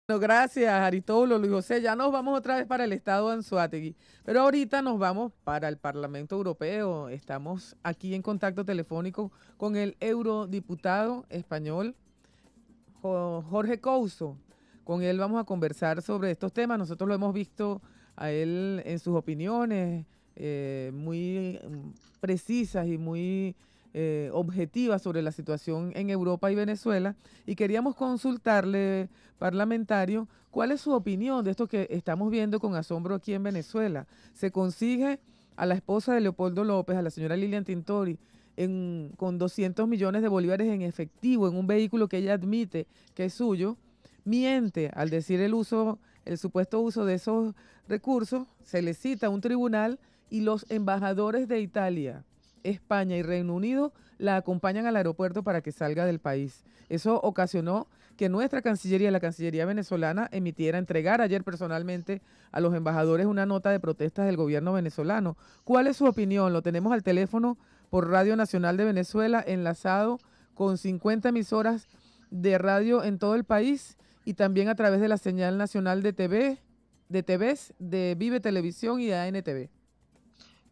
Bueno, gracias, Aristóbulo, Luis José. Ya nos vamos otra vez para el estado de Anzoátegui, pero ahorita nos vamos para el Parlamento Europeo. Estamos aquí en contacto telefónico con el eurodiputado español Jorge Couso. Con él vamos a conversar sobre estos temas. Nosotros lo hemos visto a él en sus opiniones muy precisas y muy objetivas sobre la situación en Europa y Venezuela. Y queríamos consultarle, parlamentario, cuál es su opinión de esto que estamos viendo con asombro aquí en Venezuela. Se consigue a la esposa de Leopoldo López, a la señora Lilian Tintori, con 200 millones de bolívares en efectivo en un vehículo que ella admite que es suyo, miente al decir el supuesto uso de esos recursos, se le cita a un tribunal y los embajadores de Italia, España y Reino Unido la acompañan al aeropuerto para que salga del país. Eso ocasionó que nuestra Cancillería, la Cancillería venezolana, entregara ayer personalmente a los embajadores una nota de protestas del gobierno venezolano. ¿Cuál es su opinión? Lo tenemos al teléfono por Radio Nacional de Venezuela, enlazado con 50 emisoras de radio en todo el país y también a través de la señal nacional de TV, de TVs, de Vive Televisión y de ANTV.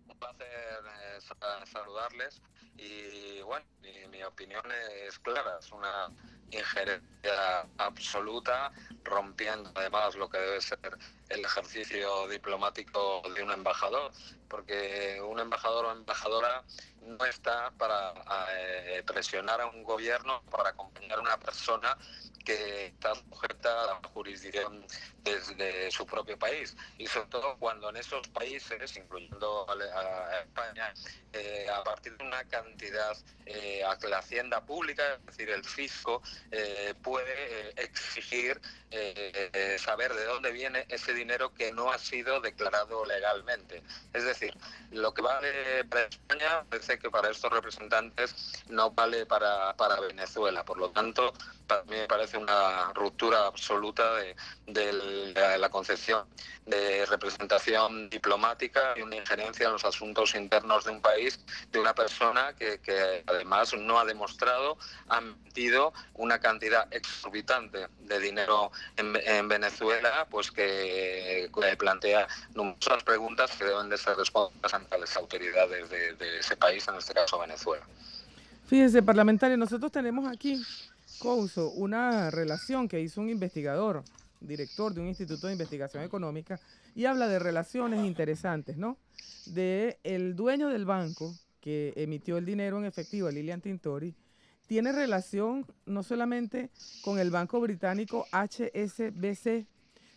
Un placer saludarles y bueno, mi opinión es clara, es una injerencia absoluta, rompiendo además lo que debe ser el ejercicio diplomático de un embajador, porque un embajador o embajadora no está para presionar a un gobierno, para acompañar a una persona que está sujeta a la jurisdicción desde su propio país, y sobre todo cuando en esos países, incluyendo a España, a partir de una cantidad a la hacienda pública, es decir, el fisco, puede exigir saber de dónde viene ese dinero que no ha sido declarado legalmente. Es decir, lo que vale para España parece que para estos representantes no vale para Venezuela. Por lo tanto, para mí me parece una ruptura absoluta de la concepción de representación diplomática y una injerencia en los asuntos internos de un país, de una persona que además no ha demostrado, ha metido una cantidad exorbitante de dinero en Venezuela, pues que plantea numerosas preguntas que deben de ser respondidas ante las autoridades de ese país, en este caso Venezuela. Fíjese, parlamentario, nosotros tenemos aquí, Couso, una relación que hizo un investigador, director de un instituto de investigación económica, y habla de relaciones interesantes, ¿no? De el dueño del banco que emitió el dinero en efectivo, Lilian Tintori, tiene relación no solamente con el banco británico HSBC,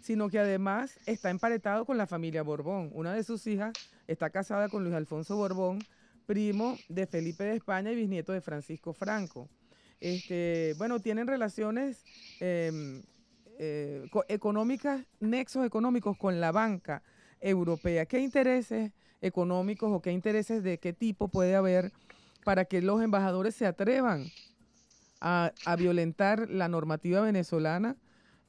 sino que además está emparetado con la familia Borbón. Una de sus hijas está casada con Luis Alfonso Borbón, primo de Felipe de España y bisnieto de Francisco Franco. Bueno, tienen relaciones económicas, nexos económicos con la banca europea. ¿Qué intereses económicos o qué intereses de qué tipo puede haber para que los embajadores se atrevan a violentar la normativa venezolana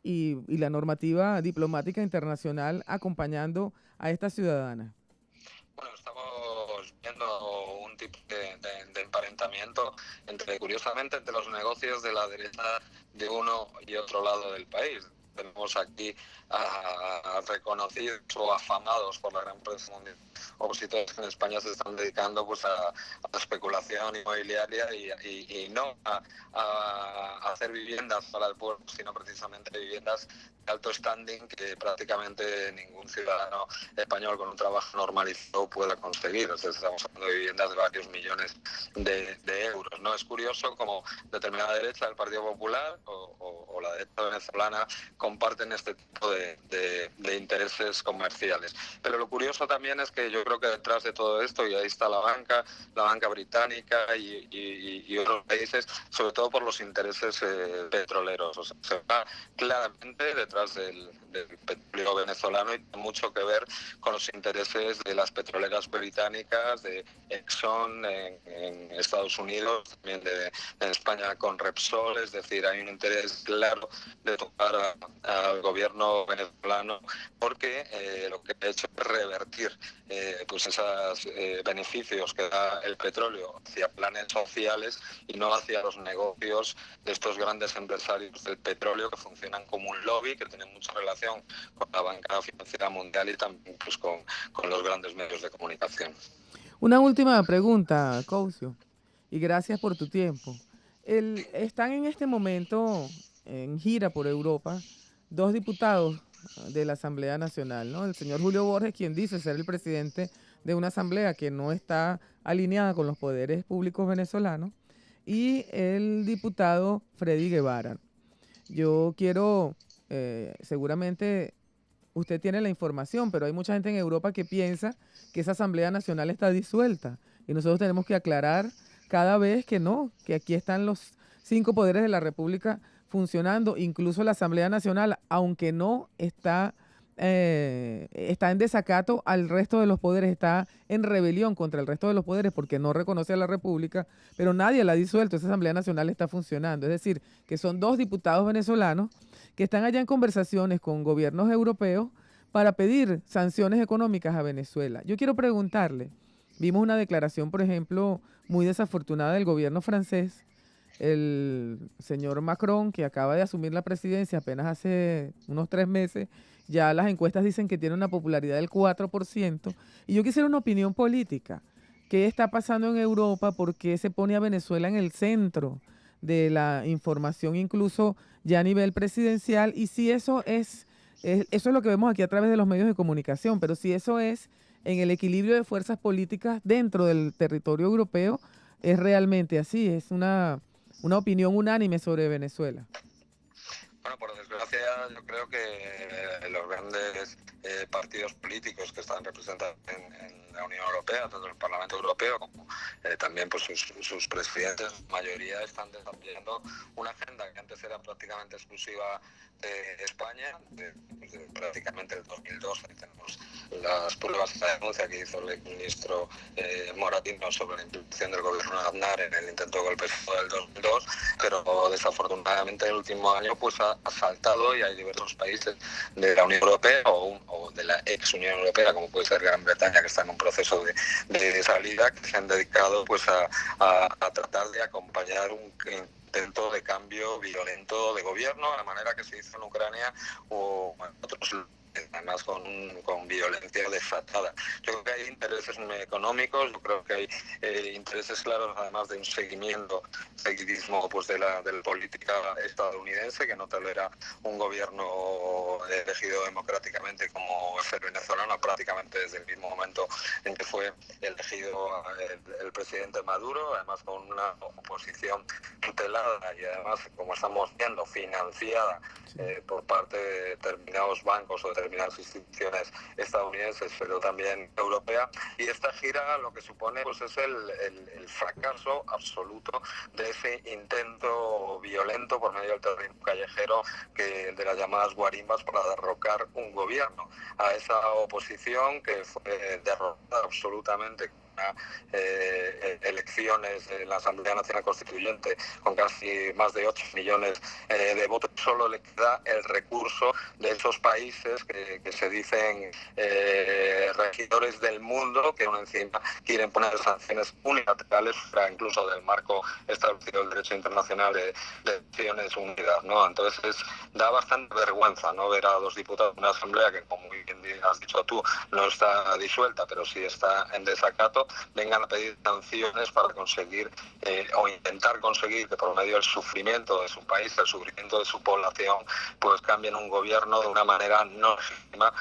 y la normativa diplomática internacional acompañando a esta ciudadana? Bueno, estamos viendo un tipo de emparentamiento curiosamente, entre los negocios de la derecha de uno y otro lado del país. Tenemos aquí a reconocidos o afamados por la gran prensa mundial opositores que en España se están dedicando pues a la especulación inmobiliaria y no a hacer viviendas para el pueblo, sino precisamente viviendas de alto standing que prácticamente ningún ciudadano español con un trabajo normalizado pueda conseguir. O sea, estamos hablando de viviendas de varios millones de euros, ¿no? Es curioso como determinada derecha del Partido Popular o la derecha venezolana comparten este tipo de intereses comerciales. Pero lo curioso también es que yo creo que detrás de todo esto, y ahí está la banca británica y otros países, sobre todo por los intereses petroleros. O sea, se va claramente detrás del del petróleo venezolano y tiene mucho que ver con los intereses de las petroleras británicas, de Exxon en Estados Unidos, también en España con Repsol. Es decir, hay un interés claro de tocar al gobierno venezolano porque lo que ha hecho es revertir pues esos beneficios que da el petróleo hacia planes sociales y no hacia los negocios de estos grandes empresarios del petróleo que funcionan como un lobby, que tienen mucha relación con la banca financiera mundial y también pues, con los grandes medios de comunicación. Una última pregunta, Coucio, y gracias por tu tiempo. Están en este momento en gira por Europa dos diputados de la Asamblea Nacional, ¿no? El señor Julio Borges, quien dice ser el presidente de una asamblea que no está alineada con los poderes públicos venezolanos, y el diputado Freddy Guevara. Yo quiero, seguramente usted tiene la información, pero hay mucha gente en Europa que piensa que esa Asamblea Nacional está disuelta y nosotros tenemos que aclarar cada vez que no, que aquí están los 5 poderes de la República funcionando, incluso la Asamblea Nacional, aunque no está, está en desacato al resto de los poderes, está en rebelión contra el resto de los poderes porque no reconoce a la República, pero nadie la ha disuelto, esa Asamblea Nacional está funcionando. Es decir, que son 2 diputados venezolanos que están allá en conversaciones con gobiernos europeos para pedir sanciones económicas a Venezuela. Yo quiero preguntarle, vimos una declaración, por ejemplo, muy desafortunada del gobierno francés, el señor Macron, que acaba de asumir la presidencia apenas hace unos 3 meses, ya las encuestas dicen que tiene una popularidad del 4%, y yo quisiera una opinión política. ¿Qué está pasando en Europa? ¿Por qué se pone a Venezuela en el centro de la información, incluso ya a nivel presidencial? Y si eso eso es lo que vemos aquí a través de los medios de comunicación, pero si eso es en el equilibrio de fuerzas políticas dentro del territorio europeo, es realmente así, es una opinión unánime sobre Venezuela. Bueno, por desgracia, yo creo que los grandes partidos políticos que están representados en la Unión Europea, tanto el Parlamento Europeo como también pues, sus presidentes, la mayoría están desarrollando una agenda que antes era prácticamente exclusiva de España, prácticamente el 2002, ahí tenemos las pruebas de la denuncia que hizo el ministro Moratino sobre la implicación del gobierno de Aznar en el intento de golpe del 2002, pero desafortunadamente el último año pues ha saltado y hay diversos países de la Unión Europea o de la ex Unión Europea, como puede ser Gran Bretaña, que está en un proceso de salida, que se han dedicado pues a tratar de acompañar un intento de cambio violento de gobierno, de la manera que se hizo en Ucrania o en otros lugares, además con violencia desatada. Yo creo que hay intereses económicos, yo creo que hay intereses claros, además de un seguidismo pues de la política estadounidense, que no tolera un gobierno elegido democráticamente como es el venezolano, prácticamente desde el mismo momento en que fue elegido el presidente Maduro, además con una oposición tutelada y además, como estamos viendo, financiada por parte de determinados bancos o determinadas instituciones estadounidenses, pero también europea. Y esta gira lo que supone pues es el fracaso absoluto de ese intento violento por medio del terrorismo callejero, de las llamadas guarimbas, para derrocar un gobierno. A esa oposición que fue derrotada absolutamente, elecciones en la Asamblea Nacional Constituyente con casi más de 8 millones de votos, solo le queda el recurso de esos países que se dicen regidores del mundo, que aún encima quieren poner sanciones unilaterales fuera incluso del marco establecido del derecho internacional de Naciones Unidas, ¿no? Entonces da bastante vergüenza, ¿no?, ver a 2 diputados de una asamblea que, como muy bien has dicho tú, no está disuelta, pero sí está en desacato, vengan a pedir sanciones para conseguir o intentar conseguir que por medio del sufrimiento de su país, el sufrimiento de su población, pues cambien un gobierno de una manera no legítima,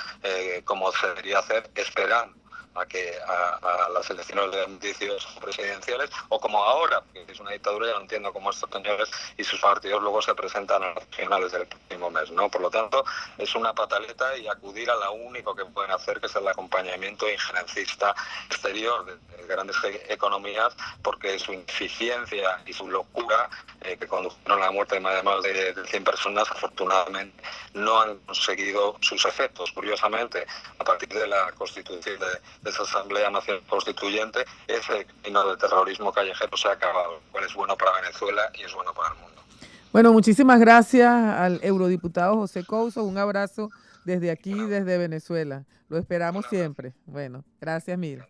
como se debería hacer, esperando a las elecciones de 2018 presidenciales, o como ahora, que es una dictadura, ya no entiendo cómo estos señores y sus partidos luego se presentan a las finales del próximo mes, ¿no? Por lo tanto, es una pataleta y acudir a lo único que pueden hacer, que es el acompañamiento injerencista exterior de grandes economías, porque su ineficiencia y su locura, que condujeron a la muerte de más de 100 personas, afortunadamente no han conseguido sus efectos. Curiosamente, a partir de la constitución de esa Asamblea Nacional Constituyente, ese camino del terrorismo callejero se ha acabado, lo cual es bueno para Venezuela y es bueno para el mundo. Bueno, muchísimas gracias al eurodiputado José Couso. Un abrazo desde aquí, desde Venezuela. Lo esperamos siempre. Bueno, gracias mil.